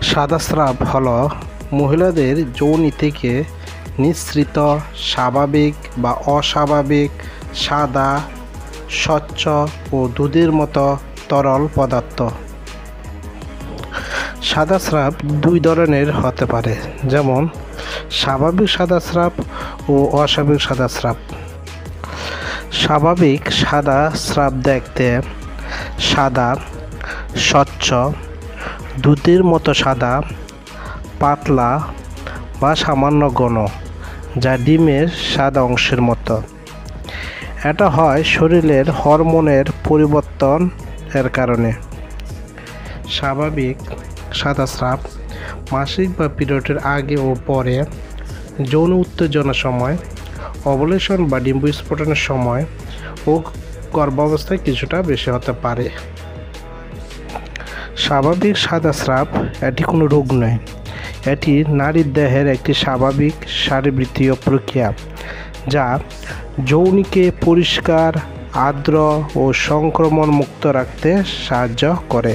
সাদা স্রাব হলো মহিলাদের যোনি থেকে নিঃসৃত স্বাভাবিক বা অস্বাভাবিক সাদা, স্বচ্ছ ও দুধের মতো তরল পদার্থ। সাদা স্রাব দুই ধরনের হতে পারে, যেমন স্বাভাবিক সাদা স্রাব ও অস্বাভাবিক সাদা স্রাব। স্বাভাবিক সাদা স্রাব দেখতে সাদা, স্বচ্ছ, দুধের মতো সাদা, পাতলা বা সামান্য ঘন, যা ডিমের সাদা অংশের মতো। এটা হয় শরীরের হরমোনের পরিবর্তন এর কারণে। স্বাভাবিক সাদা স্রাব মাসিক বা পিরিয়ডের আগে ও পরে, যৌন উত্তেজনার সময়, ওভুলেশন বা ডিম্বস্ফোটনের সময় ও গর্ভাবস্থায় কিছুটা বেশি হতে পারে। স্বাভাবিক সাদা স্রাব এটি কোনো রোগ নয়, এটি নারীর দেহের একটি স্বাভাবিক শারীরবৃত্তীয় প্রক্রিয়া যা যৌনিকে পরিষ্কার, আর্দ্র ও সংক্রমণ মুক্ত রাখতে সাহায্য করে।